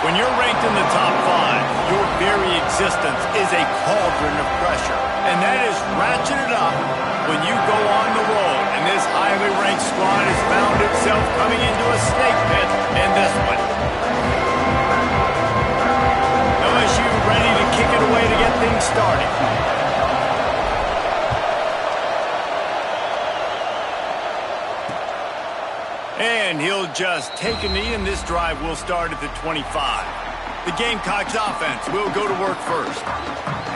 When you're ranked in the top 5, your very existence is a cauldron of pressure. And that is ratcheted up when you go on the road. And this highly ranked squad has found itself coming into a snake pit in this one. LSU ready to kick it away to get things started. And he'll just take a knee, and this drive will start at the 25. The Gamecocks offense will go to work first.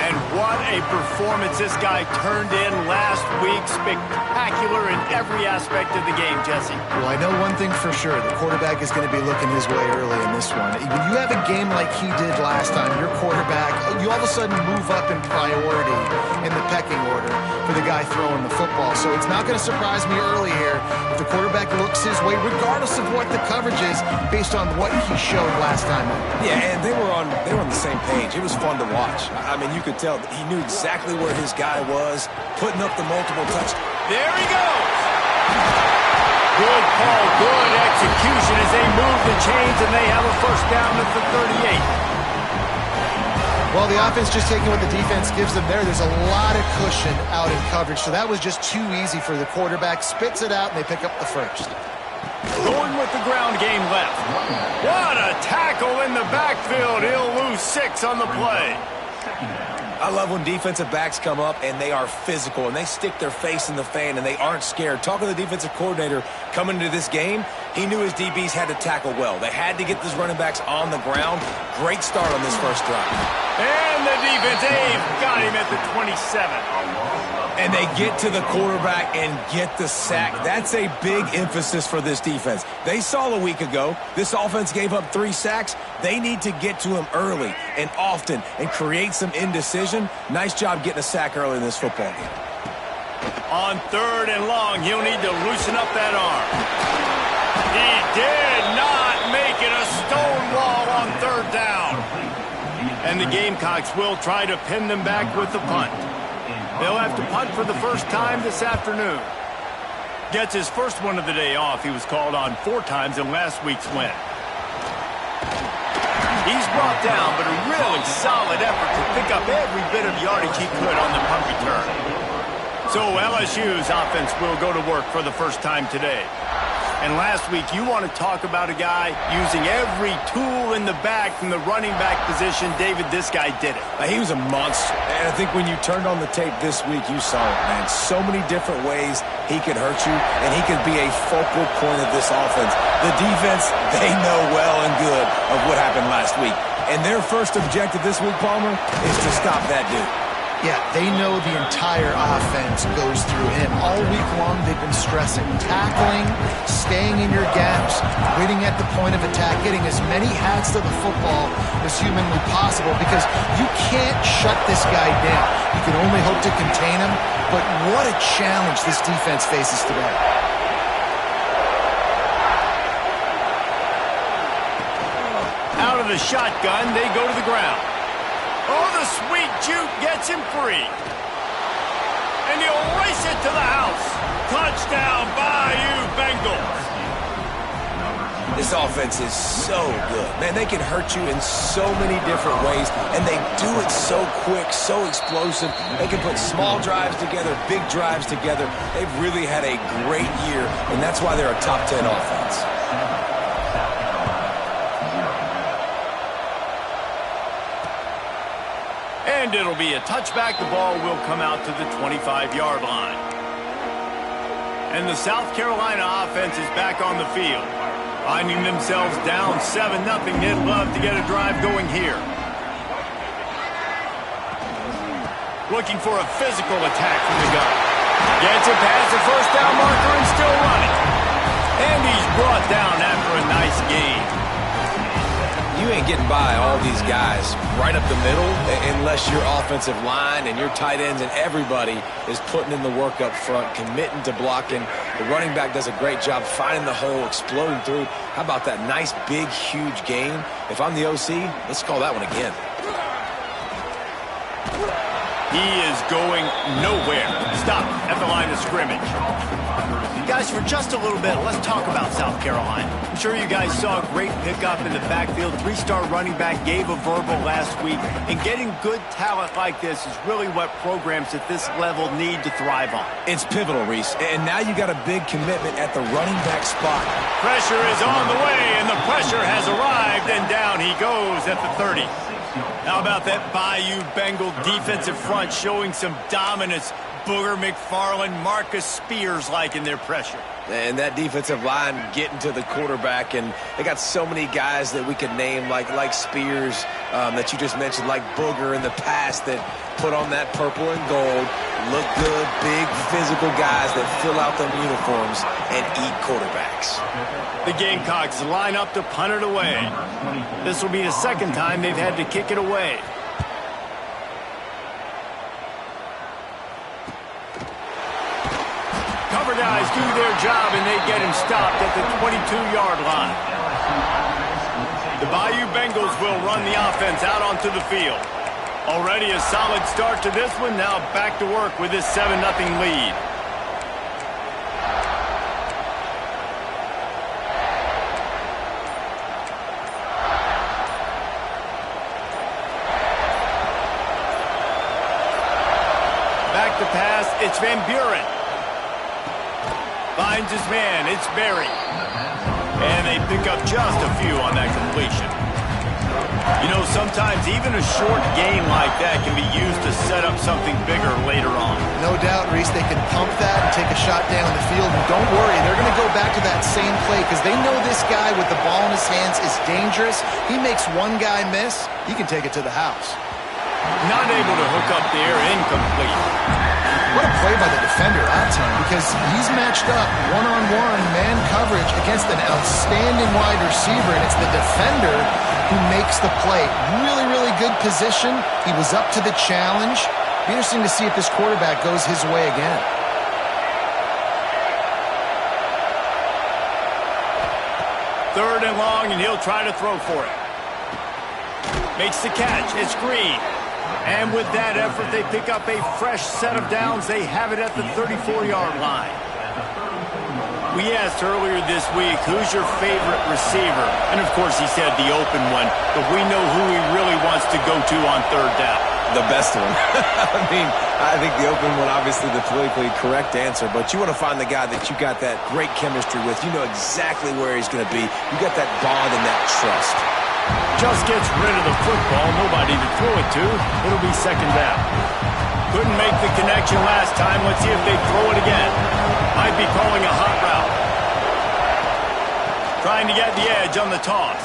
And what a performance this guy turned in last week. Spectacular in every aspect of the game, Jesse. Well, I know one thing for sure. The quarterback is going to be looking his way early in this one. When you have a game like he did last time, your quarterback, you all of a sudden move up in priority in the pecking order for the guy throwing the football. So it's not going to surprise me early here if the quarterback looks his way, regardless of what the coverage is, based on what he showed last time. Yeah, and they were on the same page. It was fun to watch. I mean, you could tell he knew exactly where his guy was, putting up the multiple touchdowns. There he goes. Good call, good execution as they move the chains, and they have a first down at the 38. Well, the offense just taking what the defense gives them there. There's a lot of cushion out in coverage, so that was just too easy for the quarterback. Spits it out, and they pick up the first. Going with the ground game left. What a tackle in the backfield. He'll lose 6 on the play. I love when defensive backs come up and they are physical and they stick their face in the fan and they aren't scared. Talking to the defensive coordinator coming into this game, he knew his DBs had to tackle well. They had to get these running backs on the ground. Great start on this first drive. And the defense, got him at the 27. And they get to the quarterback and get the sack. That's a big emphasis for this defense. They saw a week ago this offense gave up 3 sacks. They need to get to him early and often and create some indecision. Nice job getting a sack early in this football game. On 3rd and long, he'll need to loosen up that arm. He did not make it a stone wall on 3rd down. And the Gamecocks will try to pin them back with the punt. They'll have to punt for the first time this afternoon. Gets his first one of the day off. He was called on 4 times in last week's win. He's brought down, but a really solid effort to pick up every bit of yardage he could on the punt return. So LSU's offense will go to work for the first time today. And last week, you want to talk about a guy using every tool in the bag from the running back position. David, this guy did it. He was a monster. And I think when you turned on the tape this week, you saw it, man. So many different ways he could hurt you, and he could be a focal point of this offense. The defense, they know well and good of what happened last week. And their first objective this week, Palmer, is to stop that dude. Yeah, they know the entire offense goes through him. All week long, they've been stressing tackling, staying in your gaps, waiting at the point of attack, getting as many hats to the football as humanly possible because you can't shut this guy down. You can only hope to contain him, but what a challenge this defense faces today. Out of the shotgun, they go to the ground. Oh, the sweet juke gets him free. And he'll race it to the house. Touchdown, Bayou Bengals. This offense is so good. Man, they can hurt you in so many different ways, and they do it so quick, so explosive. They can put small drives together, big drives together. They've really had a great year, and that's why they're a top 10 offense. And it'll be a touchback. The ball will come out to the 25-yard line. And the South Carolina offense is back on the field. Finding themselves down 7-0. They'd love to get a drive going here. Looking for a physical attack from the gun. Gets it past the first down marker and still running. And he's brought down after a nice gain. You ain't getting by all these guys right up the middle unless your offensive line and your tight ends and everybody is putting in the work up front, committing to blocking. The running back does a great job finding the hole, exploding through. How about that nice, big, huge gain? If I'm the OC, let's call that one again. He is going nowhere. Stop at the line of scrimmage. Guys, for just a little bit, let's talk about South Carolina. I'm sure you guys saw a great pickup in the backfield. 3-star running back gave a verbal last week. And getting good talent like this is really what programs at this level need to thrive on. It's pivotal, Reese. And now you got a big commitment at the running back spot. Pressure is on the way, and the pressure has arrived, and down he goes at the 30. How about that Bayou Bengal defensive front showing some dominance? Booger McFarland, Marcus Spears-like in their pressure. And that defensive line getting to the quarterback, and they got so many guys that we could name like Spears that you just mentioned, like Booger in the past that put on that purple and gold, look good, big physical guys that fill out them uniforms and eat quarterbacks. The Gamecocks line up to punt it away. This will be the second time they've had to kick it away. Cover guys do their job, and they get him stopped at the 22-yard line. The Bayou Bengals will run the offense out onto the field. Already a solid start to this one. Now back to work with this 7-0 lead. Back to pass. It's Van Buren. Finds his man. It's Berry. And they pick up just a few on that completion. You know, sometimes even a short game like that can be used to set up something bigger later on. No doubt, Reese, they can pump that and take a shot down the field. And don't worry, they're going to go back to that same play because they know this guy with the ball in his hands is dangerous. He makes one guy miss, he can take it to the house. Not able to hook up there, incomplete. What a play by the defender, I'll tell you, because he's matched up one-on-one man coverage against an outstanding wide receiver, and it's the defender who makes the play. Really, really good position. He was up to the challenge. Be interesting to see if this quarterback goes his way again. Third and long, and he'll try to throw for it. Makes the catch. It's Green. And with that effort, they pick up a fresh set of downs. They have it at the 34-yard line. We asked earlier this week, who's your favorite receiver? And, of course, he said the open one. But we know who he really wants to go to on third down. The best one. I think the open one, obviously the politically correct answer, but you want to find the guy that you got that great chemistry with. You know exactly where he's going to be. You got that bond and that trust. Just gets rid of the football. Nobody to throw it to. It'll be second down. Couldn't make the connection last time. Let's see if they throw it again. Might be calling a hot route. Trying to get the edge on the toss.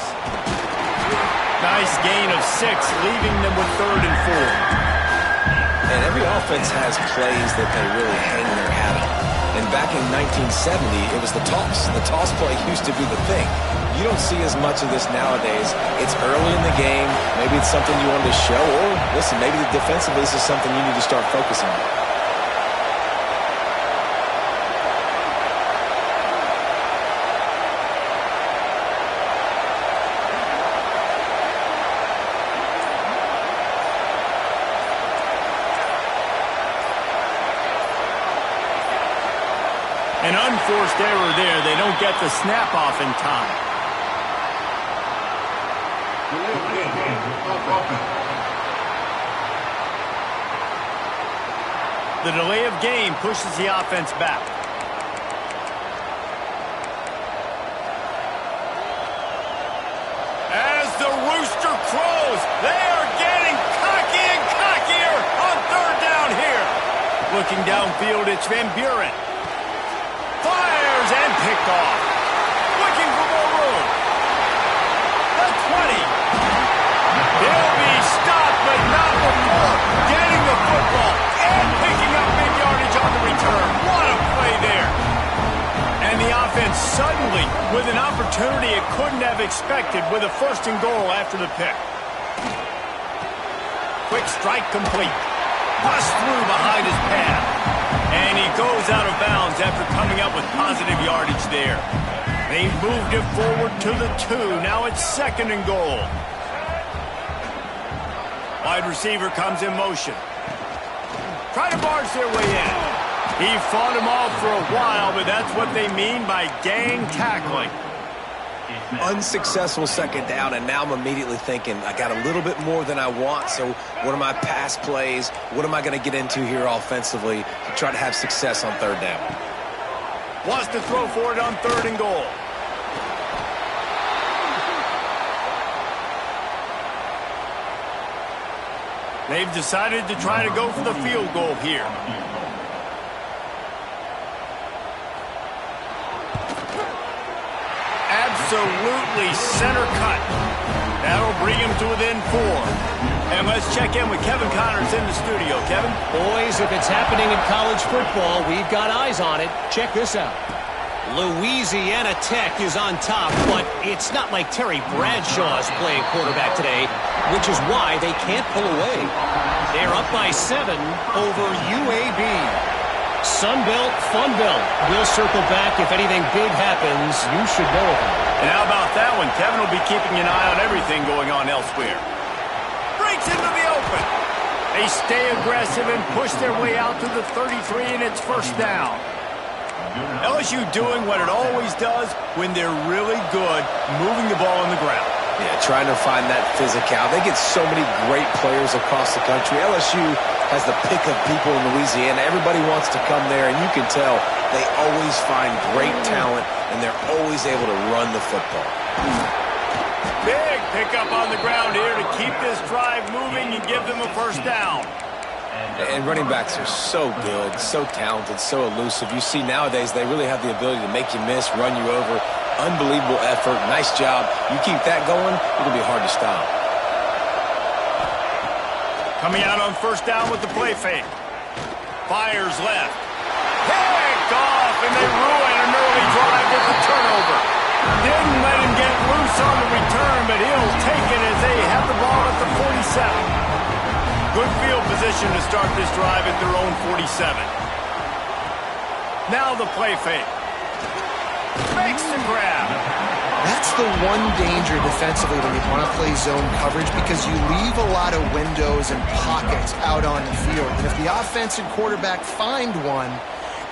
Nice gain of 6, leaving them with 3rd and 4. And every offense has plays that they really hang their hat on. And back in 1970, it was the toss. The toss play used to be the thing. You don't see as much of this nowadays. It's early in the game. Maybe it's something you wanted to show. Or, listen, maybe defensively this is something you need to start focusing on. An unforced error there. They don't get the snap off in time. The delay of game pushes the offense back. As the rooster crows, they are getting cocky and cockier on third down here. Looking downfield, it's Van Buren. Fires and picked off. Looking for more room. The 20. He'll be stopped, but not before getting the football and picking up big yardage on the return. What a play there. And the offense suddenly with an opportunity it couldn't have expected with a 1st and goal after the pick. Quick strike complete. Bust through behind his pad. And he goes out of bounds after coming up with positive yardage there. They moved it forward to the 2. Now it's 2nd and goal. Wide receiver comes in motion. Try to barge their way in. He fought him off for a while, but that's what they mean by gang tackling. Unsuccessful second down, and now I'm immediately thinking, I got a little bit more than I want, so what are my pass plays? What am I going to get into here offensively to try to have success on third down? Wants to throw for it on 3rd and goal. They've decided to try to go for the field goal here. Absolutely center cut. That'll bring him to within 4. And let's check in with Kevin Connors in the studio. Kevin? Boys, if it's happening in college football, we've got eyes on it. Check this out. Louisiana Tech is on top, but it's not like Terry Bradshaw's playing quarterback today, which is why they can't pull away. They're up by 7 over UAB. Sunbelt, Funbelt. We'll circle back if anything big happens. You should know about it. And how about that one? Kevin will be keeping an eye on everything going on elsewhere. Breaks into the open. They stay aggressive and push their way out to the 33, and it's 1st down. LSU doing what it always does when they're really good, moving the ball on the ground. Yeah, trying to find that physical. They get so many great players across the country. LSU has the pick of people in Louisiana. Everybody wants to come there, and you can tell they always find great talent, and they're always able to run the football. Big pickup on the ground here to keep this drive moving and give them a 1st down. And running backs are so good, so talented, so elusive. You see nowadays they really have the ability to make you miss, run you over. Unbelievable effort. Nice job. You keep that going, it'll be hard to stop. Coming out on 1st down with the play fake. Fires left. Picked off, and they ruin an early drive with the turnover. Didn't let him get loose on the return, but he'll take it as they have the ball at the 47. Good field position to start this drive at their own 47. Now the play fake. Makes the grab. That's the one danger defensively when you want to play zone coverage, because you leave a lot of windows and pockets out on the field. And if the offensive quarterback find one,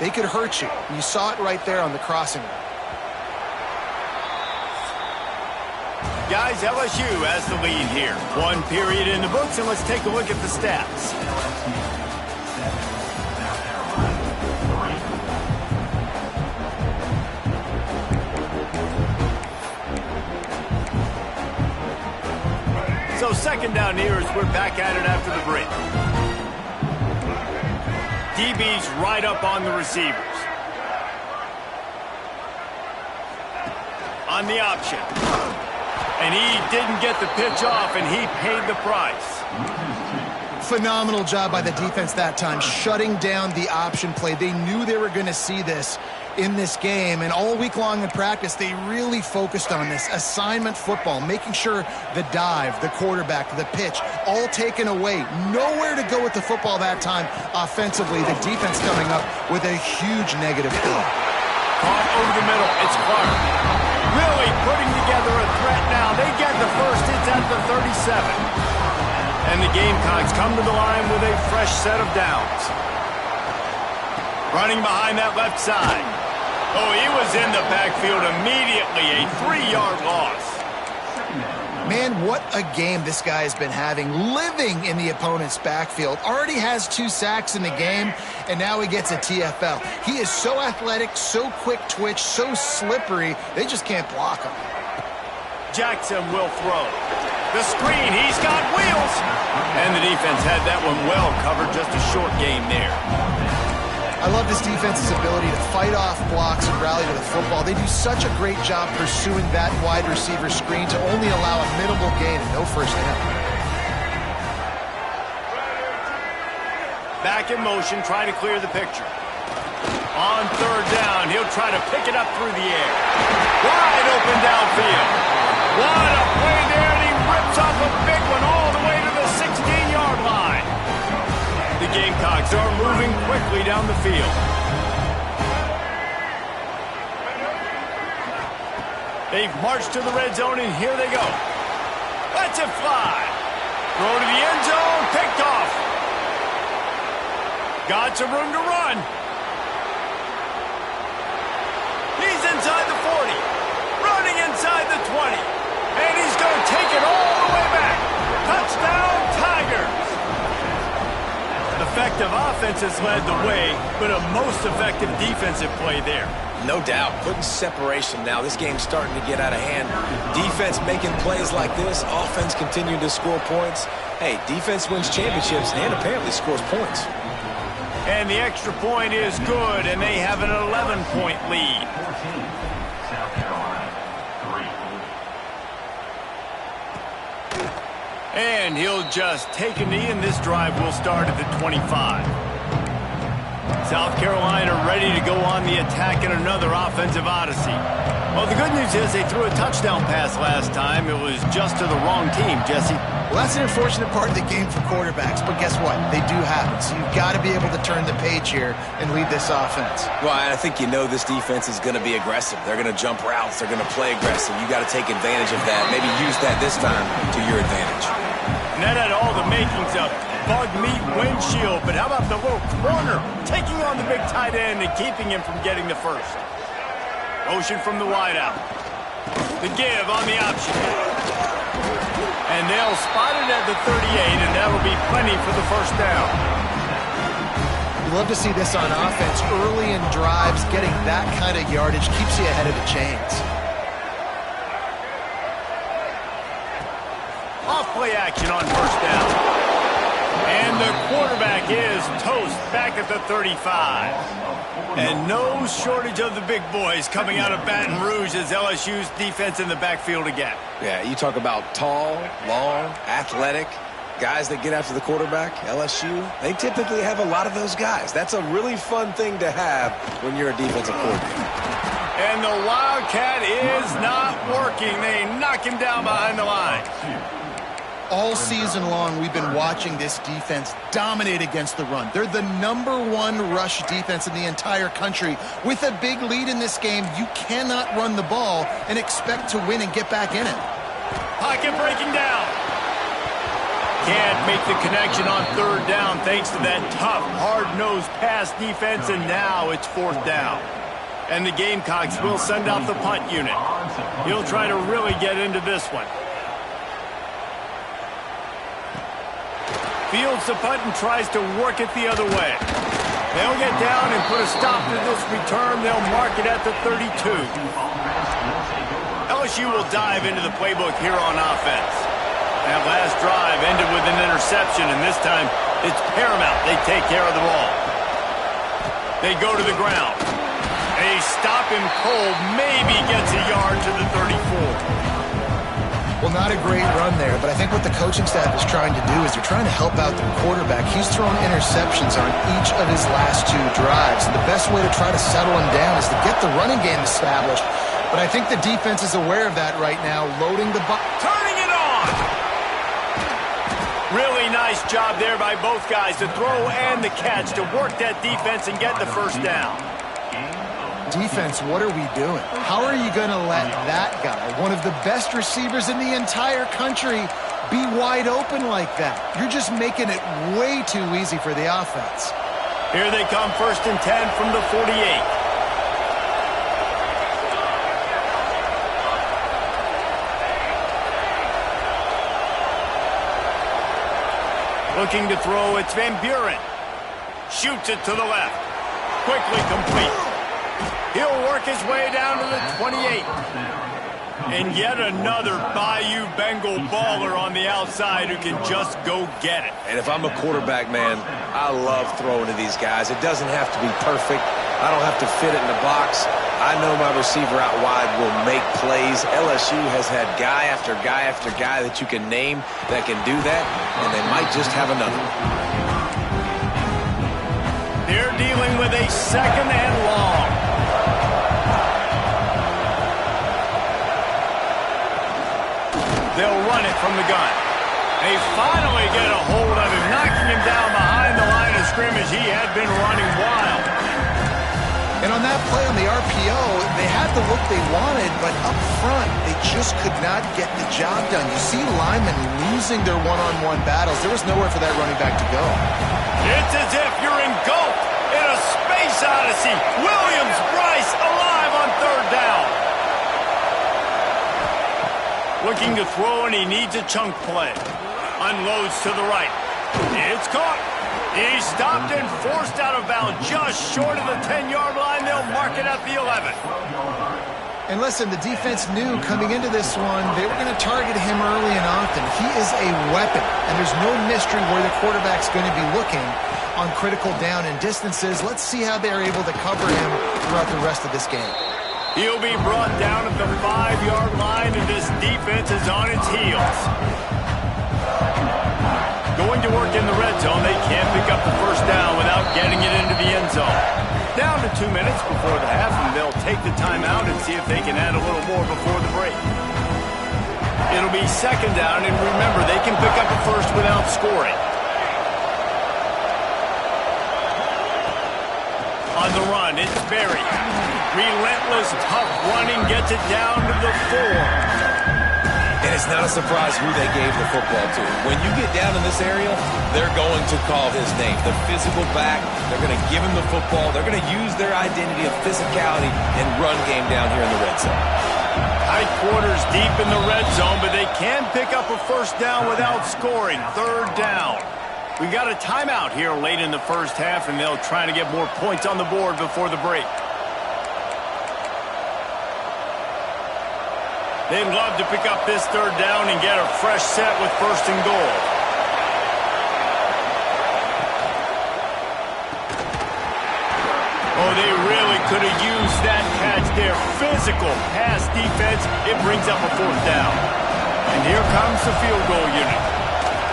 they could hurt you. You saw it right there on the crossing route. Guys, LSU has the lead here. 1 period in the books, and let's take a look at the stats. So 2nd down here as we're back at it after the break. DB's right up on the receivers. On the option. And he didn't get the pitch off, and he paid the price. Phenomenal job by the defense that time, shutting down the option play. They knew they were going to see this in this game, and all week long in practice, they really focused on this assignment football, making sure the dive, the quarterback, the pitch, all taken away. Nowhere to go with the football that time offensively. The defense coming up with a huge negative play. Caught over the middle. It's Clark. Really putting together a threat now. They get the first. It's at the 37. And the Gamecocks come to the line with a fresh set of downs. Running behind that left side. Oh, he was in the backfield immediately. A 3-yard loss. Man, what a game this guy has been having, living in the opponent's backfield. Already has 2 sacks in the game, and now he gets a TFL. He is so athletic, so quick twitch, so slippery, they just can't block him. Jackson will throw. The screen, he's got wheels. And the defense had that one well covered, just a short game there. I love this defense's ability to fight off blocks and rally to the football. They do such a great job pursuing that wide receiver screen to only allow a minimal gain and no first down. Back in motion, trying to clear the picture. On 3rd down, he'll try to pick it up through the air. Wide open downfield. What a play there, and he rips off a big one all the way to the 16-yard line. The Gamecocks are moving quickly down the field. They've marched to the red zone, and here they go. Lets it fly. Throw to the end zone, picked off. Got some room to run. inside the 40. Running inside the 20. And he's going to take it all the way back. Touchdown, Tigers. Effective offense has led the way, but a most effective defensive play there. No doubt, putting separation now. This game's starting to get out of hand. Defense making plays like this, offense continuing to score points. Hey, defense wins championships and apparently scores points. And the extra point is good, and they have an 11-point lead. And he'll just take a knee, and this drive will start at the 25. South Carolina ready to go on the attack in another offensive odyssey. Well, the good news is they threw a touchdown pass last time. It was just to the wrong team, Jesse. Well, that's an unfortunate part of the game for quarterbacks, but guess what? They do happen, so you've got to be able to turn the page here and lead this offense. Well, I think you know this defense is going to be aggressive. They're going to jump routes. They're going to play aggressive. You got to take advantage of that. Maybe use that this time to your advantage. And that had all the makings of bug meat windshield, but how about the little corner taking on the big tight end and keeping him from getting the first? Motion from the wideout. The give on the option. And they'll spot it at the 38, and that'll be plenty for the first down. You love to see this on offense. Early in drives, getting that kind of yardage keeps you ahead of the chains. Off-play action on first down. And the quarterback is toast back at the 35. And no shortage of the big boys coming out of Baton Rouge as LSU's defense in the backfield again. Yeah, you talk about tall, long, athletic, guys that get after the quarterback, LSU, they typically have a lot of those guys. That's a really fun thing to have when you're a defensive coordinator. And the Wildcat is not working. They knock him down behind the line. All season long, we've been watching this defense dominate against the run. They're the #1 rush defense in the entire country. With a big lead in this game, you cannot run the ball and expect to win and get back in it. Pocket breaking down. Can't make the connection on third down thanks to that tough, hard-nosed pass defense, and now it's fourth down. And the Gamecocks will send out the punt unit. He'll try to really get into this one. Fields the punt and tries to work it the other way. They'll get down and put a stop to this return. They'll mark it at the 32. LSU will dive into the playbook here on offense. That last drive ended with an interception, and this time it's paramount they take care of the ball. They go to the ground. They stop him cold, maybe gets a yard to the 34. Well, not a great run there, but I think what the coaching staff is trying to do is they're trying to help out the quarterback. He's thrown interceptions on each of his last 2 drives, and the best way to try to settle him down is to get the running game established. But I think the defense is aware of that right now, loading the box. Turning it on! Really nice job there by both guys, the throw and the catch, to work that defense and get the first down. Defense, what are we doing? How are you going to let that guy, one of the best receivers in the entire country, be wide open like that? You're just making it way too easy for the offense. Here they come, 1st and 10 from the 48. Looking to throw, it's Van Buren. Shoots it to the left. Quickly complete. He'll work his way down to the 28. And yet another Bayou Bengal baller on the outside who can just go get it. And if I'm a quarterback, man, I love throwing to these guys. It doesn't have to be perfect. I don't have to fit it in the box. I know my receiver out wide will make plays. LSU has had guy after guy after guy that you can name that can do that, and they might just have another. They're dealing with a 2nd and long. They'll run it from the gun. They finally get a hold of him, knocking him down behind the line of scrimmage. He had been running wild. And on that play on the RPO, they had the look they wanted, but up front, they just could not get the job done. You see linemen losing their one-on-one battles. There was nowhere for that running back to go. It's as if you're engulfed in a space odyssey. Williams-Brice alive on 3rd down. Looking to throw, and he needs a chunk play. Unloads to the right. It's caught. He's stopped and forced out of bounds just short of the 10-yard line. They'll mark it at the 11. And listen, the defense knew coming into this one they were going to target him early and often. He is a weapon, and there's no mystery where the quarterback's going to be looking on critical down and distances. Let's see how they're able to cover him throughout the rest of this game. He'll be brought down at the 5-yard line, and this defense is on its heels. Going to work in the red zone. They can't pick up the first down without getting it into the end zone. Down to 2 minutes before the half, and they'll take the timeout and see if they can add a little more before the break. It'll be second down, and remember, they can pick up a first without scoring. On the run, it's Berry. Relentless, tough running, gets it down to the 4. And it's not a surprise who they gave the football to. When you get down in this area, they're going to call his name. The physical back, they're going to give him the football. They're going to use their identity of physicality and run game down here in the red zone. Tight quarters deep in the red zone, but they can pick up a first down without scoring. Third down. We got a timeout here late in the first half, and they'll try to get more points on the board before the break. They'd love to pick up this third down and get a fresh set with first and goal. Oh, they really could have used that catch there. Physical pass defense. It brings up a fourth down. And here comes the field goal unit.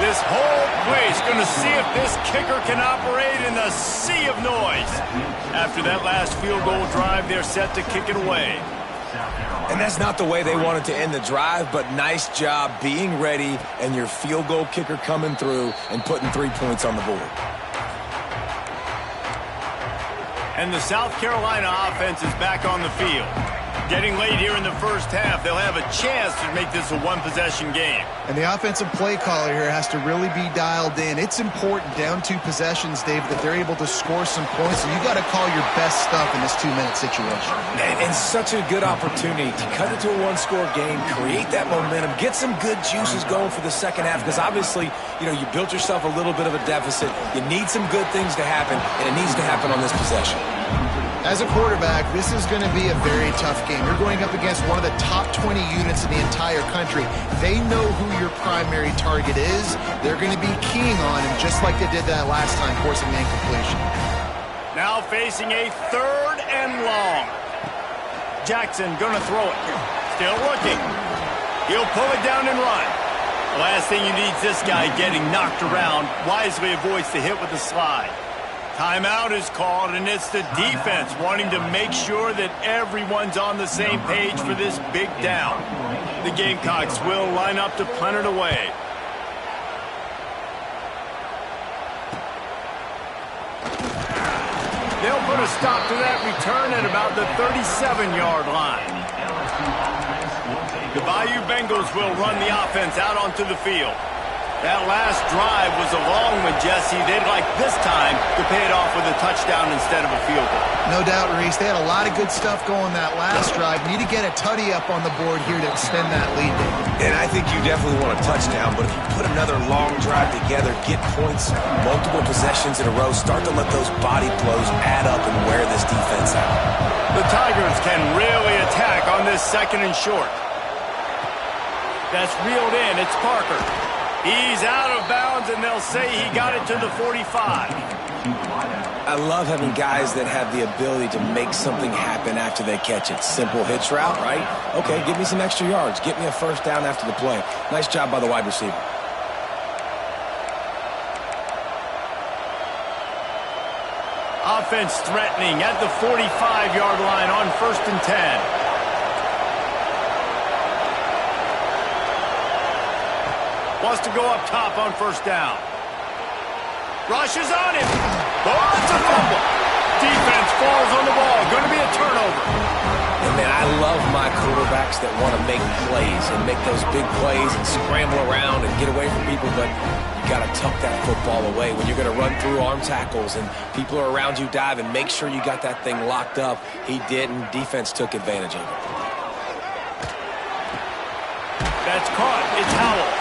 This whole place going to see if this kicker can operate in the sea of noise. After that last field goal drive, they're set to kick it away. And that's not the way they wanted to end the drive, but nice job being ready and your field goal kicker coming through and putting 3 points on the board. And the South Carolina offense is back on the field. Getting late here in the first half, they'll have a chance to make this a one-possession game. And the offensive play caller here has to really be dialed in. It's important down 2 possessions, Dave, that they're able to score some points. So you got to call your best stuff in this 2-minute situation. And such a good opportunity to cut it to a one-score game, create that momentum, get some good juices going for the second half. Because obviously, you built yourself a little bit of a deficit. You need some good things to happen, and it needs to happen on this possession. As a quarterback, this is going to be a very tough game. You're going up against one of the top 20 units in the entire country. They know who your primary target is. They're going to be keying on him just like they did that last time, forcing an incompletion. Now facing a third and long. Jackson going to throw it. Still looking. He'll pull it down and run. The last thing you need is this guy getting knocked around. Wisely avoids the hit with the slide. Timeout is called, and it's the defense wanting to make sure that everyone's on the same page for this big down. The Gamecocks will line up to punt it away. They'll put a stop to that return at about the 37-yard line. The Bayou Bengals will run the offense out onto the field. That last drive was a long one, Jesse. They'd like this time to pay it off with a touchdown instead of a field goal. No doubt, Reese. They had a lot of good stuff going that last drive. Need to get a tutty up on the board here to extend that lead. And I think you definitely want a touchdown, but if you put another long drive together, get points, multiple possessions in a row, start to let those body blows add up and wear this defense out. The Tigers can really attack on this second and short. That's reeled in. It's Parker. He's out of bounds, and they'll say he got it to the 45. I love having guys that have the ability to make something happen after they catch it. Simple hitch route, right? Okay, give me some extra yards. Get me a first down after the play. Nice job by the wide receiver. Offense threatening at the 45-yard line on 1st and 10. Wants to go up top on first down. Rushes on him. Oh, it's a fumble. Defense falls on the ball. Going to be a turnover. And man, I love my quarterbacks that want to make plays and make those big plays and scramble around and get away from people, but You got to tuck that football away. When you're going to run through arm tackles and people are around you diving, make sure you got that thing locked up. He didn't. Defense took advantage of it. That's caught. It's Howell.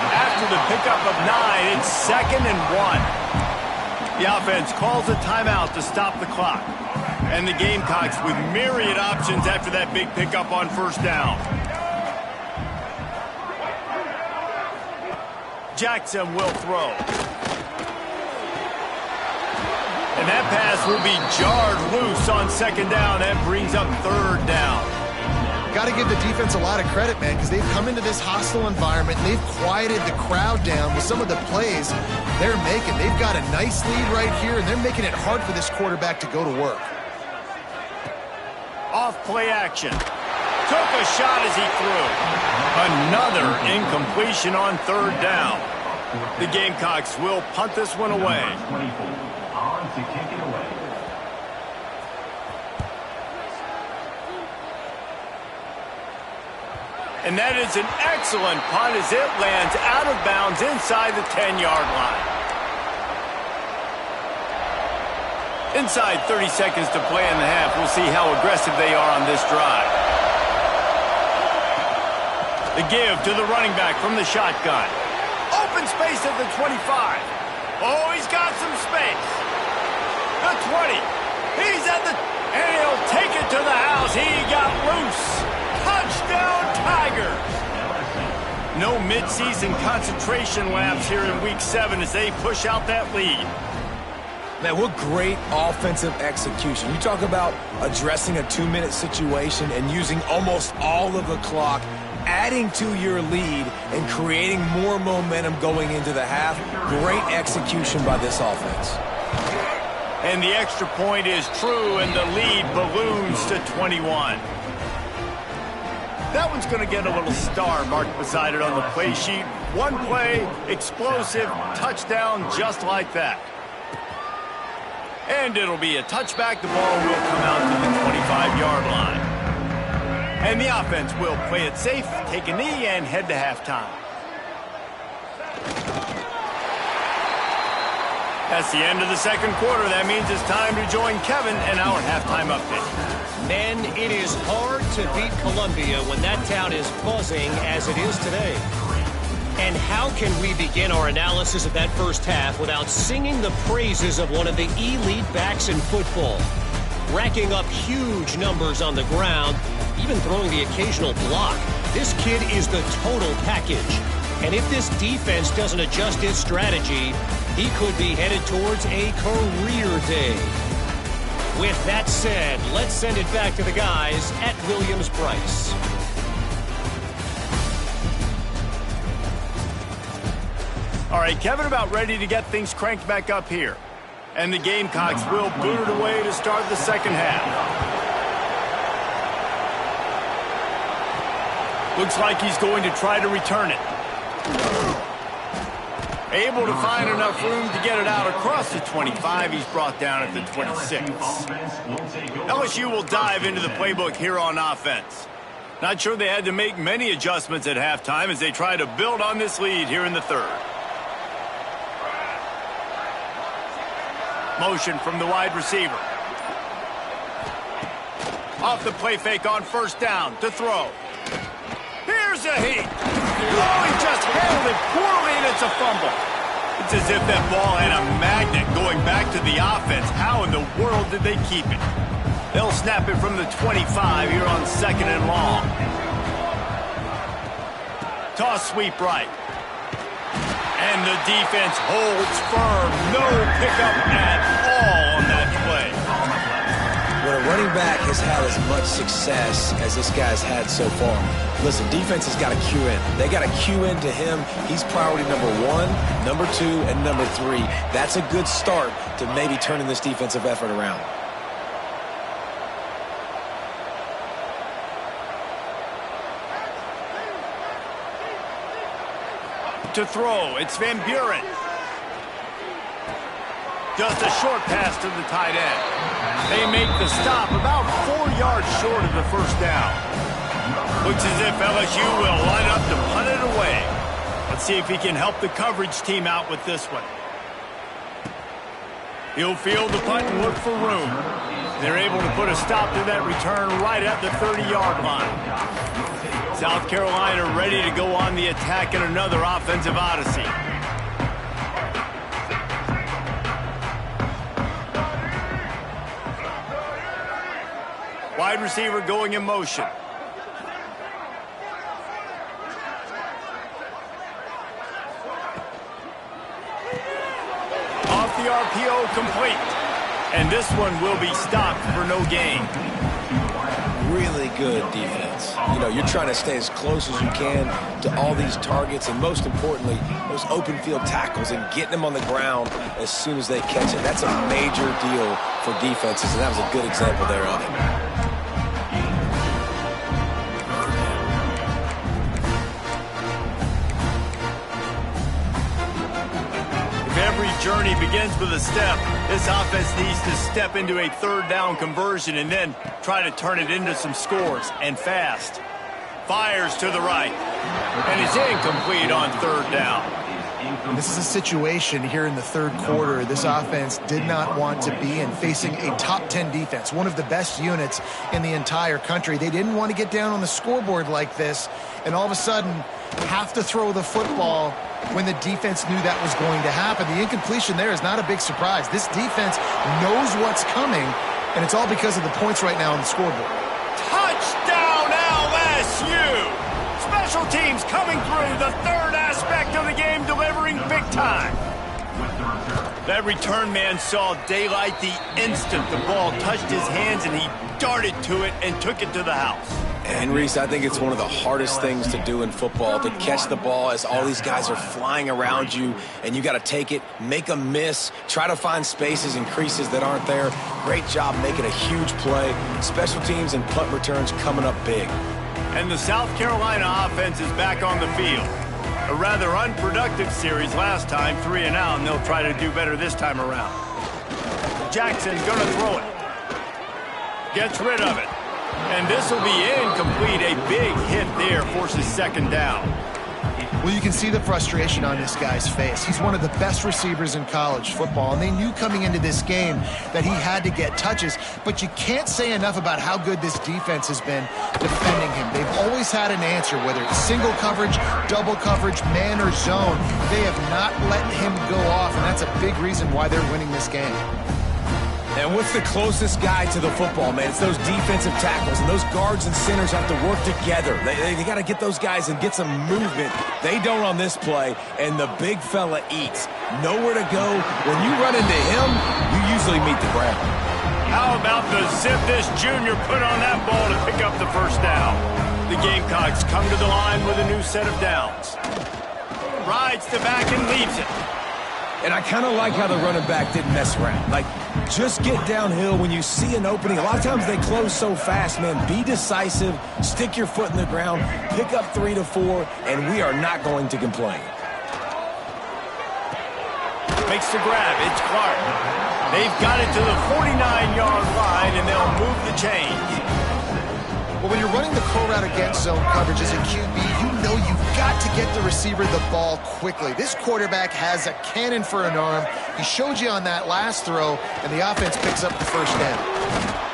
After the pickup of 9, it's 2nd and 1. The offense calls a timeout to stop the clock. And the Gamecocks with myriad options after that big pickup on first down. Jackson will throw. And that pass will be jarred loose on 2nd down. That brings up 3rd down. Got to give the defense a lot of credit, man, because they've come into this hostile environment. They've quieted the crowd down with some of the plays they're making. They've got a nice lead right here, and they're making it hard for this quarterback to go to work. Off play action. Took a shot as he threw. Another incompletion on 3rd down. The Gamecocks will punt this one away. And that is an excellent punt as it lands out of bounds inside the 10-yard line. Inside 30 seconds to play in the half. We'll see how aggressive they are on this drive. The give to the running back from the shotgun. Open space at the 25. Oh, he's got some space. The 20. He's at the... And he'll take it to the house. He got loose. Touchdown, Tigers! No midseason concentration laps here in Week 7 as they push out that lead. Man, what great offensive execution. You talk about addressing a 2-minute situation and using almost all of the clock, adding to your lead and creating more momentum going into the half. Great execution by this offense. And the extra point is true, and the lead balloons to 21. That one's going to get a little star marked beside it on the play sheet. One play, explosive, touchdown just like that. And it'll be a touchback. The ball will come out to the 25-yard line. And the offense will play it safe, take a knee, and head to halftime. That's the end of the second quarter. That means it's time to join Kevin in our halftime update. Men, it is hard to beat Columbia when that town is buzzing as it is today. And how can we begin our analysis of that first half without singing the praises of one of the elite backs in football? Racking up huge numbers on the ground, even throwing the occasional block. This kid is the total package. And if this defense doesn't adjust its strategy, he could be headed towards a career day. With that said, let's send it back to the guys at Williams-Brice. All right, Kevin, about ready to get things cranked back up here. And the Gamecocks will boot it away to start the second half. Looks like he's going to try to return it. Able to find enough room to get it out across the 25. He's brought down at the 26. LSU will dive into the playbook here on offense. Not sure they had to make many adjustments at halftime as they try to build on this lead here in the third. Motion from the wide receiver. Off the play fake on first down to throw. Here's a heat. Oh, he just handled it poorly, and it's a fumble. It's as if that ball had a magnet going back to the offense. How in the world did they keep it? They'll snap it from the 25 here on 2nd and long. Toss sweep right. And the defense holds firm. No pickup at all on that play. When a running back has had as much success as this guy's had so far, listen, defense has got to cue in. They got to cue in to him. He's priority number 1, number 2, and number 3. That's a good start to maybe turning this defensive effort around. To throw, it's Van Buren. Just a short pass to the tight end. They make the stop about 4 yards short of the first down. Looks as if LSU will line up to punt it away. A Let's see if he can help the coverage team out with this one. He'll field the punt and look for room. They're able to put a stop to that return right at the 30-yard line. South Carolina ready to go on the attack in another offensive odyssey. Wide receiver going in motion. Off the RPO, complete. And this one will be stopped for no gain. Really good defense. You know, you're trying to stay as close as you can to all these targets, and most importantly, those open field tackles and getting them on the ground as soon as they catch it. That's a major deal for defenses, and that was a good example there of it. Every journey begins with a step. This offense needs to step into a third down conversion and then try to turn it into some scores, and fast. Fires to the right, and it's incomplete on third down. This is a situation here in the third quarter this offense did not want to be in, facing a top 10 defense, one of the best units in the entire country. They didn't want to get down on the scoreboard like this, and all of a sudden have to throw the football when the defense knew that was going to happen. The incompletion there is not a big surprise. This defense knows what's coming, and it's all because of the points right now on the scoreboard. Touchdown LSU! Special teams coming through, the third aspect of the game, delivering big time. That return man saw daylight the instant the ball touched his hands, and he darted to it and took it to the house. And, Reese, I think it's one of the hardest things to do in football, to catch the ball as all these guys are flying around you, and you got to take it, make a miss, try to find spaces and creases that aren't there. Great job making a huge play. Special teams and punt returns coming up big. And the South Carolina offense is back on the field. A rather unproductive series last time, 3 and out, and they'll try to do better this time around. Jackson's going to throw it. Gets rid of it. And this will be incomplete. A big hit there forces second down. Well, you can see the frustration on this guy's face. He's one of the best receivers in college football, and they knew coming into this game that he had to get touches, but you can't say enough about how good this defense has been defending him. They've always had an answer, whether it's single coverage, double coverage, man or zone. They have not let him go off, and that's a big reason why they're winning this game. And what's the closest guy to the football, man? It's those defensive tackles, and those guards and centers have to work together. They got to get those guys and get some movement. They don't on this play, and the big fella eats. Nowhere to go. When you run into him, you usually meet the ground. How about the zip this junior put on that ball to pick up the first down? The Gamecocks come to the line with a new set of downs. Rides the back and leaves it. And I kind of like how the running back didn't mess around. Like, just get downhill when you see an opening. A lot of times they close so fast, man. Be decisive, stick your foot in the ground, pick up 3 to 4, and we are not going to complain. Makes the grab. It's Clark. They've got it to the 49-yard line, and they'll move the chains. Well, when you're running the curl route against zone coverage as a QB, you know you've got to get the receiver the ball quickly. This quarterback has a cannon for an arm. He showed you on that last throw, and the offense picks up the first down.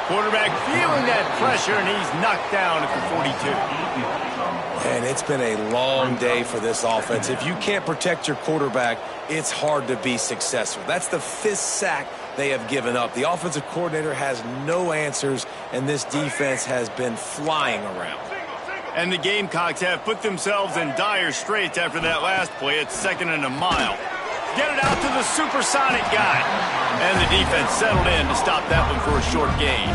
Quarterback feeling that pressure, and he's knocked down at the 42. And it's been a long day for this offense. If you can't protect your quarterback, it's hard to be successful. That's the 5th sack they have given up. The offensive coordinator has no answers, and this defense has been flying around. And the Gamecocks have put themselves in dire straits after that last play. It's 2nd and a mile. Get it out to the supersonic guy. And the defense settled in to stop that one for a short gain.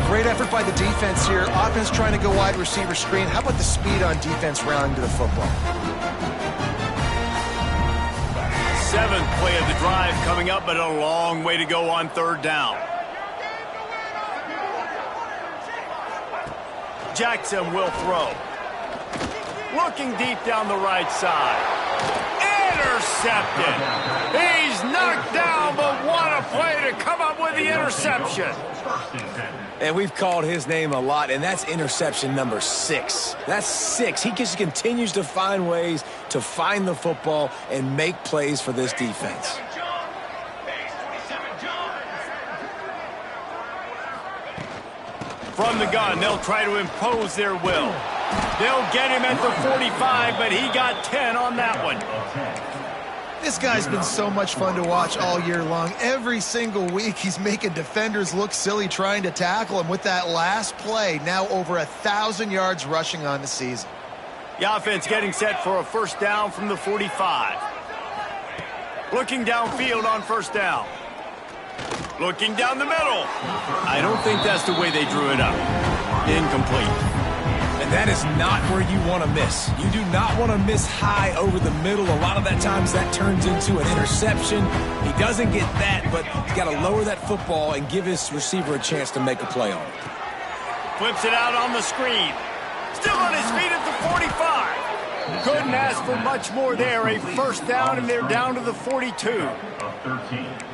Great effort by the defense here. Offense trying to go wide receiver screen. How about the speed on defense rounding to the football? 7th play of the drive coming up, but a long way to go on third down. Jackson will throw. Looking deep down the right side. Intercepted. He's knocked down, but what a play to to come up with the interception. And we've called his name a lot, and that's interception number 6. That's 6. He just continues to find ways to find the football and make plays for this defense. From the gun, they'll try to impose their will. They'll get him at the 45, but he got 10 on that one. This guy's been so much fun to watch all year long. Every single week, he's making defenders look silly trying to tackle him. With that last play, now over 1,000 yards rushing on the season. The offense getting set for a first down from the 45. Looking downfield on first down. Looking down the middle. I don't think that's the way they drew it up. Incomplete. And that is not where you want to miss. You do not want to miss high over the middle. A lot of that times that turns into an interception. He doesn't get that, but he's got to lower that football and give his receiver a chance to make a play on it. Flips it out on the screen. Still on his feet at the 45. Couldn't ask for much more there. A first down, and they're down to the 42.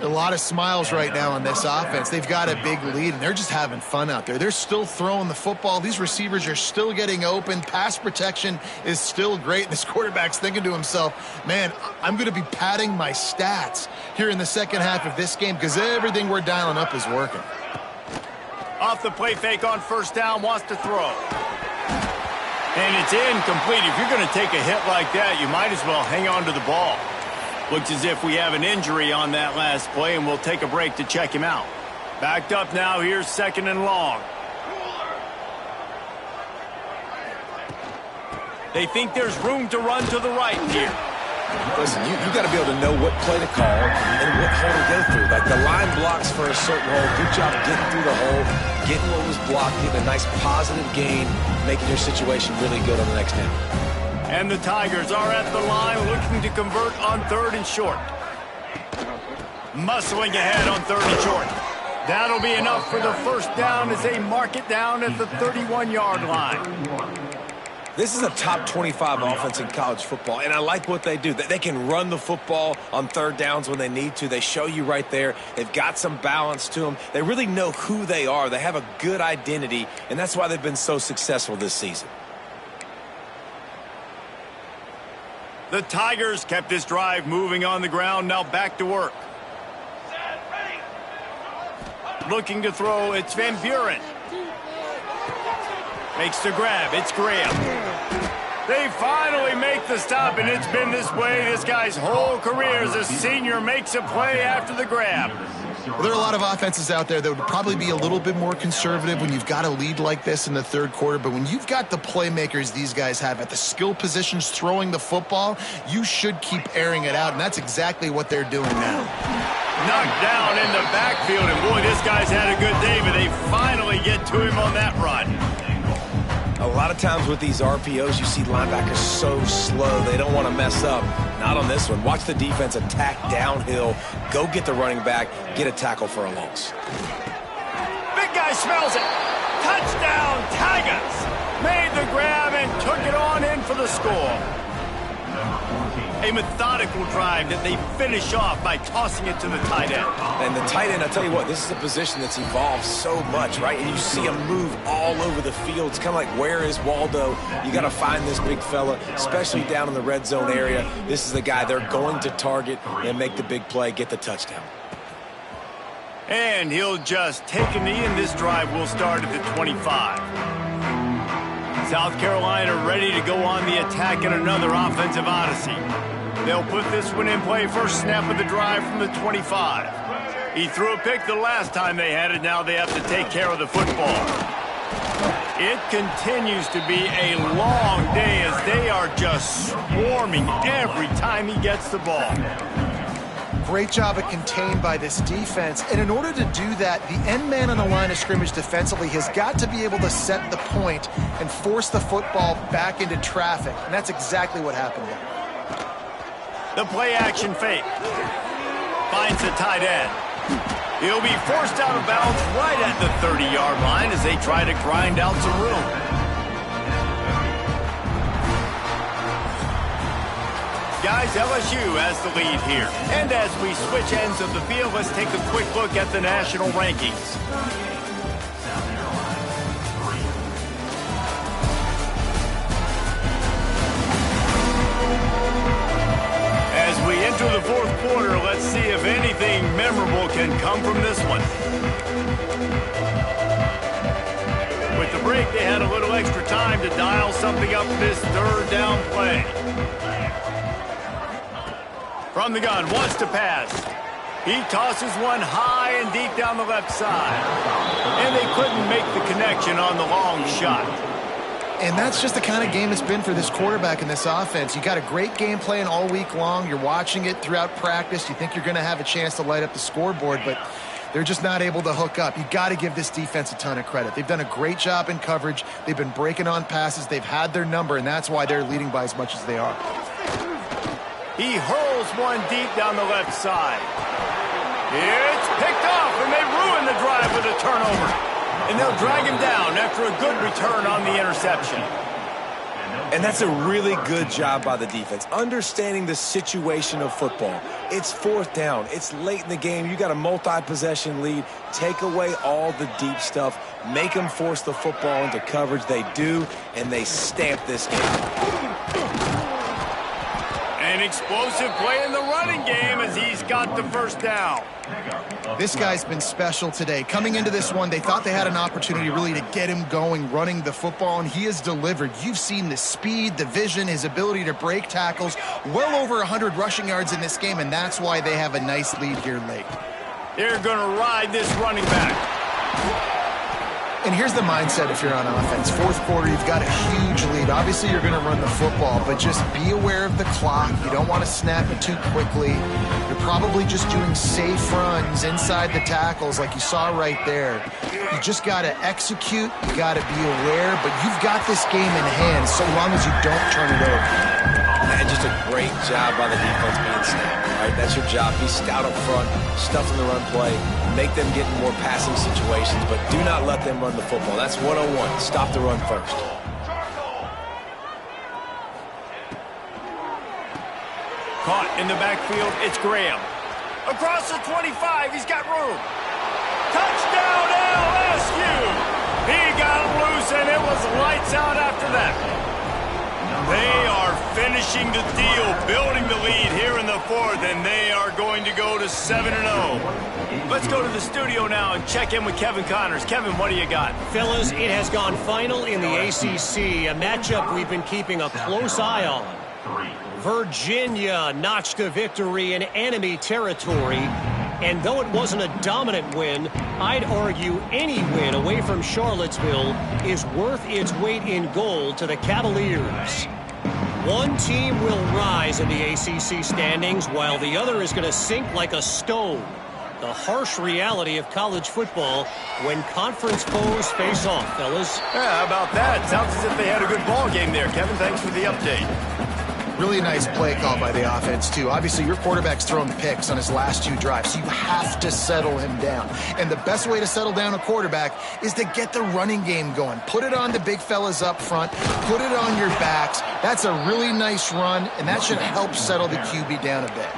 A lot of smiles right now on this offense. They've got a big lead, and they're just having fun out there. They're still throwing the football. These receivers are still getting open. Pass protection is still great. This quarterback's thinking to himself, man, I'm going to be padding my stats here in the second half of this game because everything we're dialing up is working. Off the play fake on first down, wants to throw. And it's incomplete. If you're going to take a hit like that, you might as well hang on to the ball. Looks as if we have an injury on that last play, and we'll take a break to check him out. Backed up now, here's second and long. They think there's room to run to the right here. Listen, you got to be able to know what play to call and what hole to go through. Like the line blocks for a certain hole. Good job getting through the hole, getting what was blocked, getting a nice positive gain, making your situation really good on the next down. And the Tigers are at the line looking to convert on third and short. Muscling ahead on third and short. That'll be enough for the first down as they mark it down at the 31-yard line. This is a top 25 offense in college football, and I like what they do. They can run the football on third downs when they need to. They show you right there. They've got some balance to them. They really know who they are. They have a good identity, and that's why they've been so successful this season. The Tigers kept this drive moving on the ground. Now back to work. Looking to throw, it's Van Buren. Makes the grab, it's Graham. They finally make the stop, and it's been this way this guy's whole career as a senior makes a play after the grab. Well, there are a lot of offenses out there that would probably be a little bit more conservative when you've got a lead like this in the third quarter, but when you've got the playmakers these guys have at the skill positions throwing the football, you should keep airing it out, and that's exactly what they're doing now. Knocked down in the backfield, and boy, this guy's had a good day, but they finally get to him on that run. A lot of times with these RPOs, you see linebackers so slow, they don't want to mess up. Not on this one. Watch the defense attack downhill, go get the running back, get a tackle for a loss. Big guy smells it. Touchdown, Tigers. Made the grab and took it on in for the score. A methodical drive that they finish off by tossing it to the tight end. And the tight end, I tell you what, this is a position that's evolved so much, right? And you see him move all over the field. It's kind of like, where is Waldo? You got to find this big fella, especially down in the red zone area. This is the guy they're going to target and make the big play, get the touchdown. And he'll just take a knee, and this drive will start at the 25. South Carolina ready to go on the attack in another offensive odyssey. They'll put this one in play first snap of the drive from the 25. He threw a pick the last time they had it. Now they have to take care of the football. It continues to be a long day as they are just swarming every time he gets the ball. Great job at contained by this defense. And in order to do that, the end man on the line of scrimmage defensively has got to be able to set the point and force the football back into traffic. And that's exactly what happened there. The play action fake. Finds the tight end. He'll be forced out of bounds right at the 30-yard line as they try to grind out some room. guys, LSU has the lead here. And as we switch ends of the field, let's take a quick look at the national rankings. As we enter the fourth quarter, let's see if anything memorable can come from this one. With the break, they had a little extra time to dial something up this third down play. From the gun, wants to pass. He tosses one high and deep down the left side. And they couldn't make the connection on the long shot. And that's just the kind of game it's been for this quarterback in this offense. You got a great game plan all week long. You're watching it throughout practice. You think you're going to have a chance to light up the scoreboard, but they're just not able to hook up. You got to give this defense a ton of credit. They've done a great job in coverage. They've been breaking on passes. They've had their number, and that's why they're leading by as much as they are. He hurls one deep down the left side. It's picked off, and they ruin the drive with a turnover. And they'll drag him down after a good return on the interception. And that's a really good job by the defense, understanding the situation of football. It's fourth down. It's late in the game. You got a multi-possession lead. Take away all the deep stuff. Make them force the football into coverage. They do, and they stamp this game. An explosive play in the running game as he's got the first down. This guy's been special today. Coming into this one, they thought they had an opportunity really to get him going, running the football, and he has delivered. You've seen the speed, the vision, his ability to break tackles, well over 100 rushing yards in this game, and that's why they have a nice lead here late. They're going to ride this running back. And here's the mindset if you're on offense. Fourth quarter, you've got a huge lead. Obviously, you're going to run the football, but just be aware of the clock. You don't want to snap it too quickly. You're probably just doing safe runs inside the tackles like you saw right there. You just got to execute. You got to be aware, but you've got this game in hand so long as you don't turn it over. And just a great job by the defense being stout, right? That's your job. Be stout up front, stuff in the run play, make them get in more passing situations, but do not let them run the football. That's 101. Stop the run first. Caught in the backfield, it's Graham. Across the 25, he's got room. Touchdown LSU! He got loose and it was lights out after that. They are finishing the deal, building the lead here in the fourth, and they are going to go to 7-0. Let's go to the studio now and check in with Kevin Connors. Kevin, what do you got? Fellas, it has gone final in the ACC, a matchup we've been keeping a close eye on. Virginia notched a victory in enemy territory, and though it wasn't a dominant win, I'd argue any win away from Charlottesville is worth its weight in gold to the Cavaliers. One team will rise in the ACC standings while the other is going to sink like a stone. The harsh reality of college football when conference foes face off, fellas. Yeah, how about that? Sounds as if they had a good ball game there. Kevin, thanks for the update. Really nice play call by the offense, too. Obviously, your quarterback's thrown picks on his last two drives, so you have to settle him down. And the best way to settle down a quarterback is to get the running game going. Put it on the big fellas up front. Put it on your backs. That's a really nice run, and that should help settle the QB down a bit.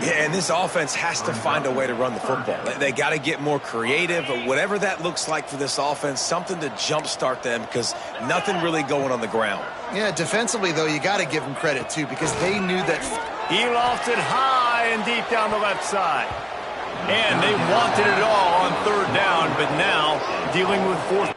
Yeah, and this offense has to find a way to run the football. They got to get more creative, whatever that looks like for this offense, something to jumpstart them because nothing really going on the ground. Yeah, defensively, though, you got to give them credit, too, because they knew that. He lofted high and deep down the left side. And they wanted it all on third down, but now dealing with fourth.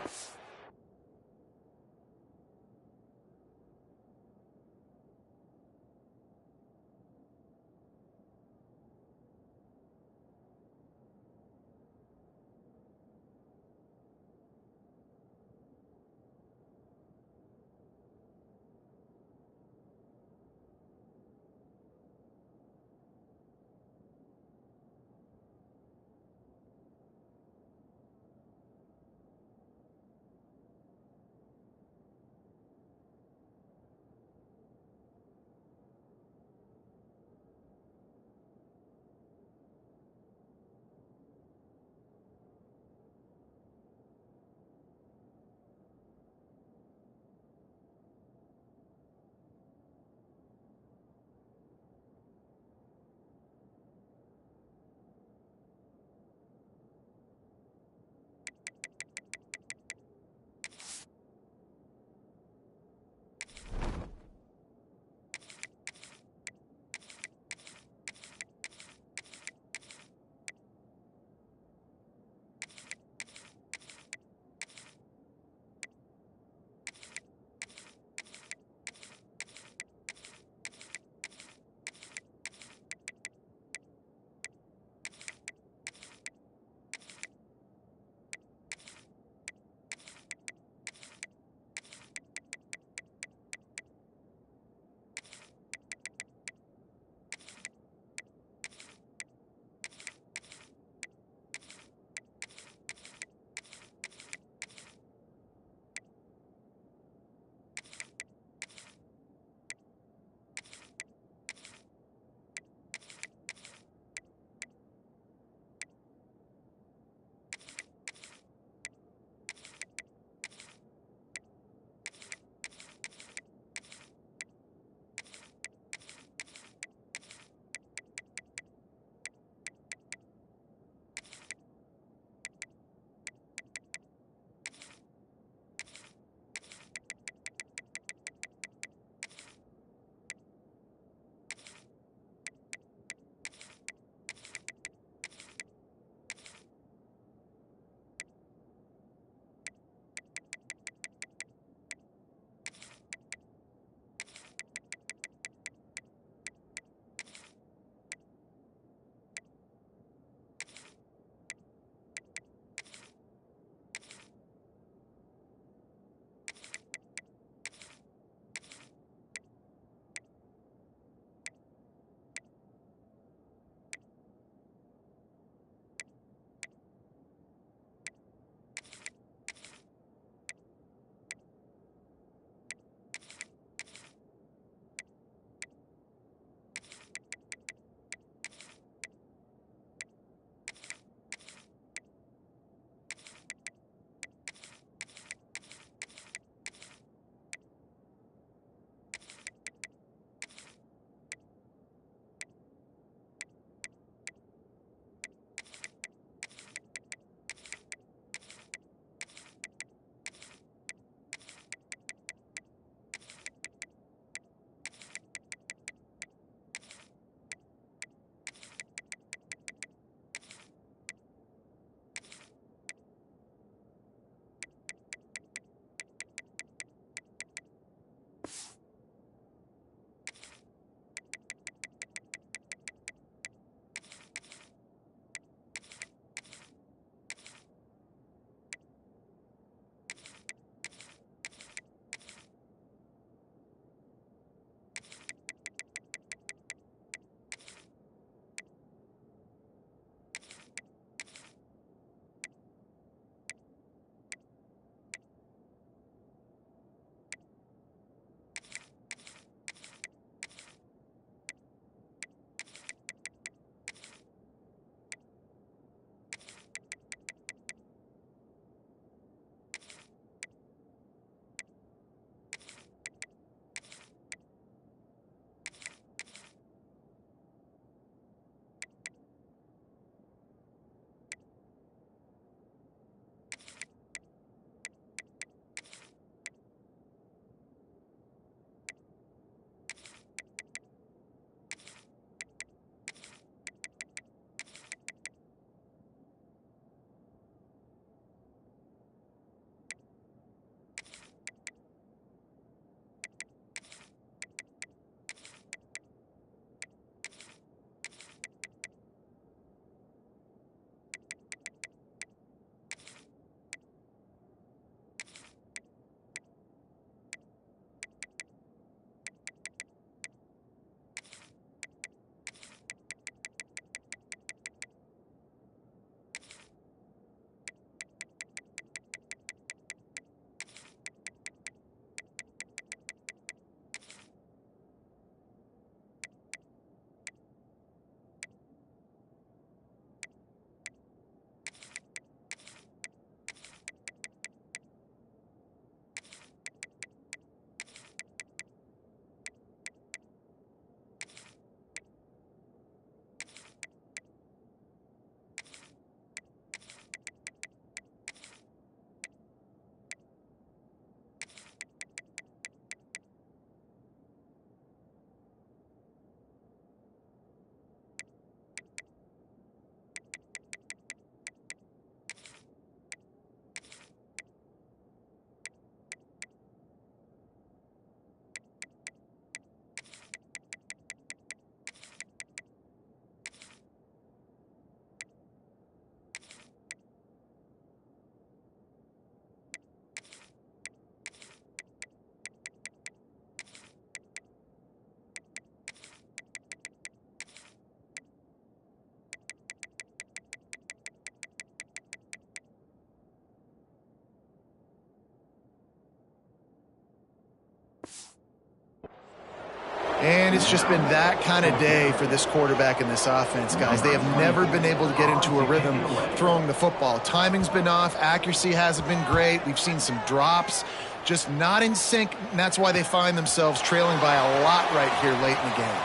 And it's just been that kind of day for this quarterback and this offense, guys. They have never been able to get into a rhythm throwing the football. Timing's been off. Accuracy hasn't been great. We've seen some drops, just not in sync, and that's why they find themselves trailing by a lot right here late in the game.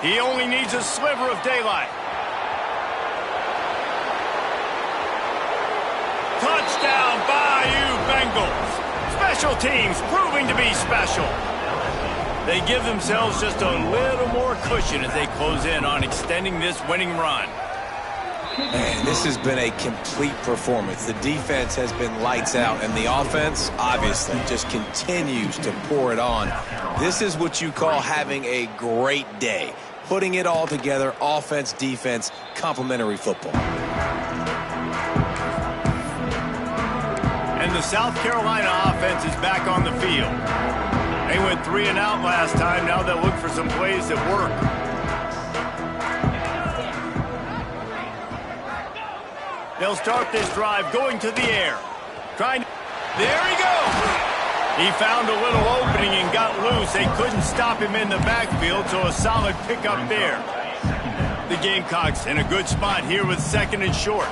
He only needs a sliver of daylight. Touchdown, Bayou Bengals. Special teams proving to be special. They give themselves just a little more cushion as they close in on extending this winning run. Man, this has been a complete performance. The defense has been lights out, and the offense, obviously, just continues to pour it on. This is what you call having a great day. Putting it all together, offense, defense, complementary football. And the South Carolina offense is back on the field. They went 3 and out last time. Now they'll look for some plays that work. They'll start this drive going to the air. There he goes. He found a little opening and got loose. They couldn't stop him in the backfield, so a solid pickup there. The Gamecocks in a good spot here with 2nd and short.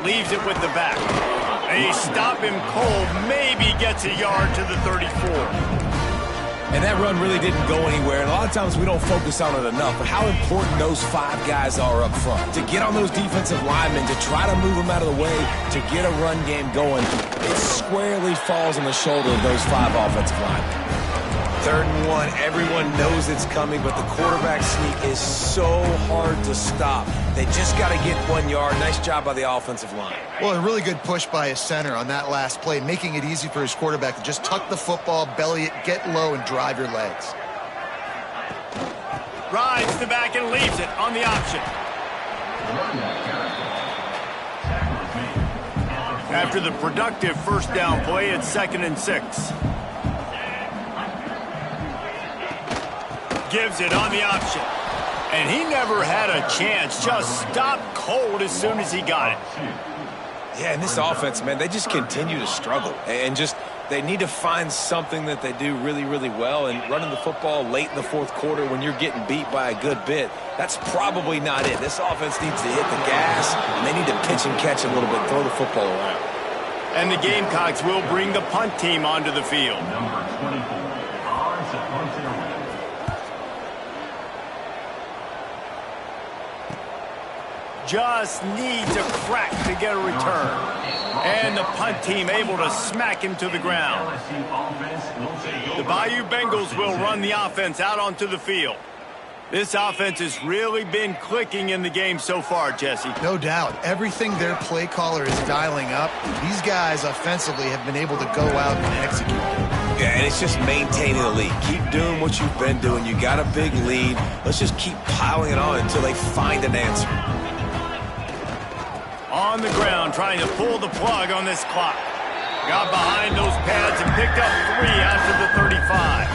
Leaves it with the back. They stop him cold, maybe gets a yard to the 34. And that run really didn't go anywhere. And a lot of times we don't focus on it enough, but how important those 5 guys are up front. To get on those defensive linemen, to try to move them out of the way, to get a run game going, it squarely falls on the shoulder of those 5 offensive linemen. 3rd and 1, everyone knows it's coming, but the quarterback sneak is so hard to stop. They just got to get 1 yard. Nice job by the offensive line. Well, a really good push by his center on that last play, making it easy for his quarterback to just tuck the football, belly it, get low, and drive your legs. Rides the back and leaves it on the option. After the productive first down play, it's 2nd and 6. Gives it on the option. And he never had a chance. Just stopped cold as soon as he got it. Yeah, and this offense, man, they just continue to struggle. And just, they need to find something that they do really, really well. And running the football late in the 4th quarter when you're getting beat by a good bit, that's probably not it. This offense needs to hit the gas, and they need to pitch and catch a little bit, throw the football around. And the Gamecocks will bring the punt team onto the field. Number 24, odds of punts in a row. Just needs a crack to get a return. And the punt team able to smack him to the ground. The Bayou Bengals will run the offense out onto the field. This offense has really been clicking in the game so far, Jesse. No doubt. Everything their play caller is dialing up, these guys offensively have been able to go out and execute. Yeah, and it's just maintaining the lead. Keep doing what you've been doing. You got a big lead. Let's just keep piling it on until they find an answer. On the ground, trying to pull the plug on this clock. Got behind those pads and picked up 3 after the 35.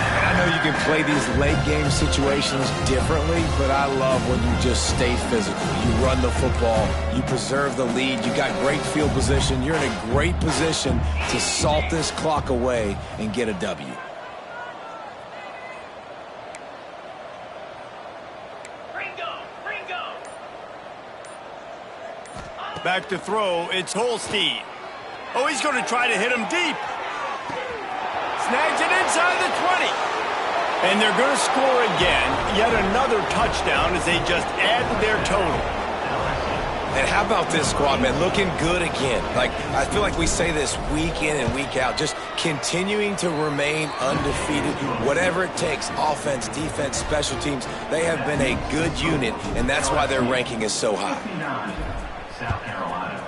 And I know you can play these late game situations differently, but I love when you just stay physical. You run the football, you preserve the lead, you got great field position, you're in a great position to salt this clock away and get a W. Back to throw, it's Holstein. Oh, he's going to try to hit him deep. Snags it inside the 20. And they're going to score again. Yet another touchdown as they just add to their total. And how about this squad, man? Looking good again. Like, I feel like we say this week in and week out. Just continuing to remain undefeated. Whatever it takes, offense, defense, special teams. They have been a good unit, and that's why their ranking is so high. South Carolina,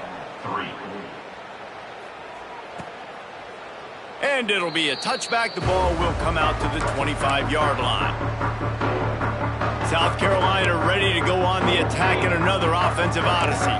3. And it'll be a touchback. The ball will come out to the 25-yard line. South Carolina ready to go on the attack in another offensive odyssey.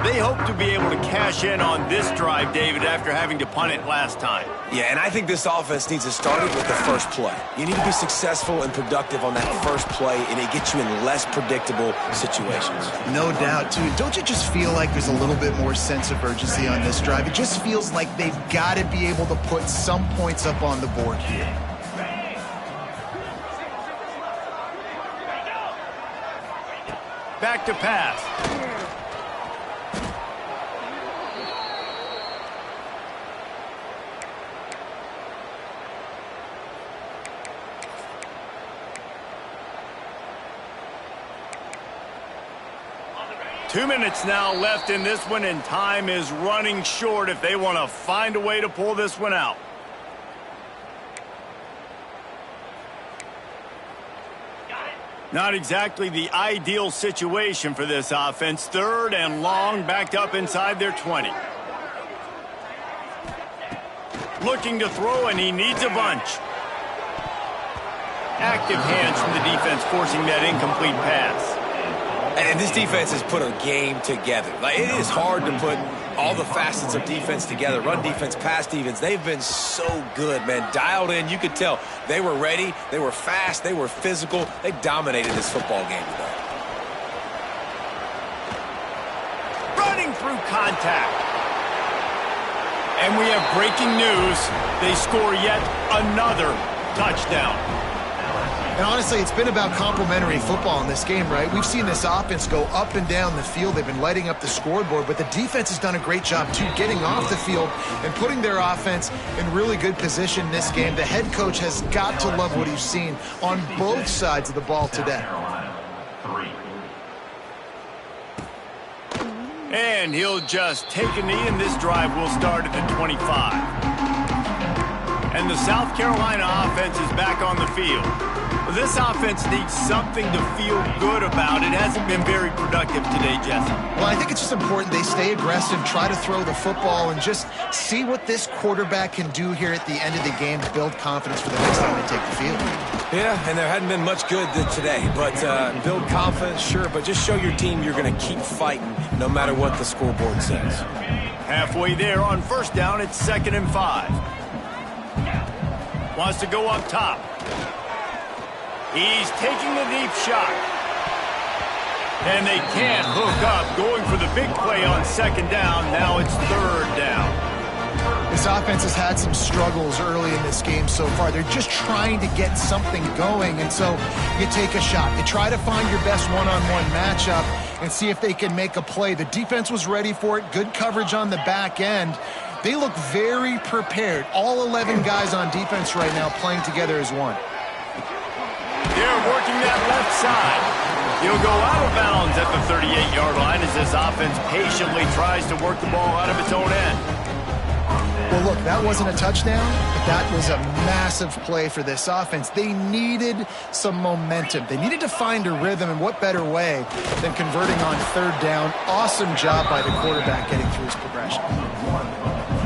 They hope to be able to cash in on this drive, David, after having to punt it last time. Yeah, and I think this offense needs to start it with the first play. You need to be successful and productive on that first play, and it gets you in less predictable situations. No doubt, too. Don't you just feel like there's a little bit more sense of urgency on this drive? It just feels like they've got to be able to put some points up on the board here. Back to pass. 2 minutes now left in this one, and time is running short if they want to find a way to pull this one out. Not exactly the ideal situation for this offense. 3rd and long, backed up inside their 20. Looking to throw, and he needs a bunch. Active hands from the defense, forcing that incomplete pass. And this defense has put a game together. Like, it is hard to put all the facets of defense together. Run defense, pass defense. They've been so good, man. Dialed in. You could tell they were ready. They were fast. They were physical. They dominated this football game today. Running through contact. And we have breaking news. They score yet another touchdown. And honestly, it's been about complementary football in this game, right? We've seen this offense go up and down the field. They've been lighting up the scoreboard, but the defense has done a great job, too, getting off the field and putting their offense in really good position in this game. The head coach has got to love what he's seen on both sides of the ball today. And he'll just take a knee, and this drive will start at the 25. And the South Carolina offense is back on the field. This offense needs something to feel good about. It hasn't been very productive today, Jesse. Well, I think it's just important they stay aggressive, try to throw the football, and just see what this quarterback can do here at the end of the game to build confidence for the next time they take the field. Yeah, and there hadn't been much good today, but build confidence, sure, but just show your team you're going to keep fighting no matter what the scoreboard says. Halfway there on 1st down, it's 2nd and 5. Wants to go up top. He's taking the deep shot. And they can't hook up, going for the big play on 2nd down. Now it's 3rd down. This offense has had some struggles early in this game so far. They're just trying to get something going, and so you take a shot. You try to find your best one-on-one matchup and see if they can make a play. The defense was ready for it. Good coverage on the back end. They look very prepared. All 11 guys on defense right now playing together as one. They're working that left side. He'll go out of bounds at the 38-yard line as this offense patiently tries to work the ball out of its own end. Well, look, that wasn't a touchdown, but that was a massive play for this offense. They needed some momentum. They needed to find a rhythm, and what better way than converting on 3rd down. Awesome job by the quarterback getting through his progression.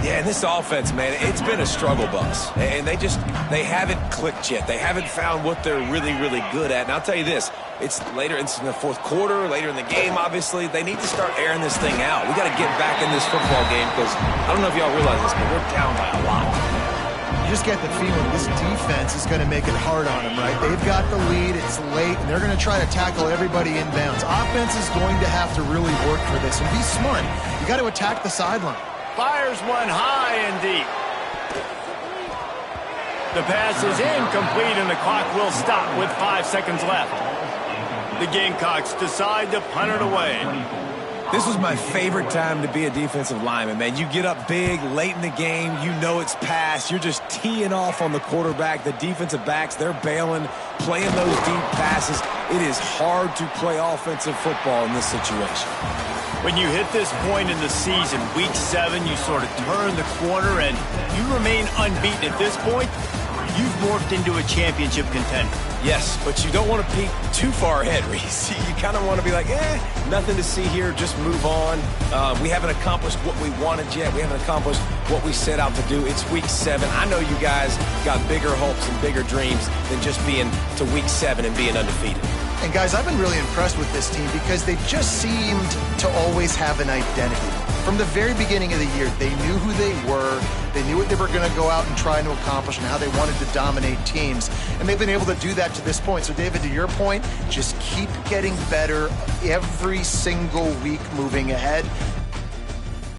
Yeah, and this offense, man, it's been a struggle bus. And they haven't clicked yet. They haven't found what they're really, really good at. And I'll tell you this, it's later, it's in the 4th quarter, later in the game, obviously. They need to start airing this thing out. We got to get back in this football game because I don't know if y'all realize this, but we're down by a lot. You just get the feeling this defense is going to make it hard on them, right? They've got the lead, it's late, and they're going to try to tackle everybody inbounds. Offense is going to have to really work for this and be smart. You got to attack the sideline. Fires one high and deep. The pass is incomplete, and the clock will stop with 5 seconds left. The Gamecocks decide to punt it away. This was my favorite time to be a defensive lineman, man. You get up big, late in the game, you know it's past. You're just teeing off on the quarterback. The defensive backs, they're bailing, playing those deep passes. It is hard to play offensive football in this situation. When you hit this point in the season, week 7, you sort of turn the corner and you remain unbeaten. At this point, you've morphed into a championship contender. Yes, but you don't want to peek too far ahead, Reese. You kind of want to be like, nothing to see here, just move on. We haven't accomplished what we wanted yet. We haven't accomplished what we set out to do. It's week 7. I know you guys got bigger hopes and bigger dreams than just being to week 7 and being undefeated. And guys, I've been really impressed with this team because they just seemed to always have an identity. From the very beginning of the year, they knew who they were, they knew what they were going to go out and try to accomplish and how they wanted to dominate teams. And they've been able to do that to this point. So David, to your point, just keep getting better every single week moving ahead.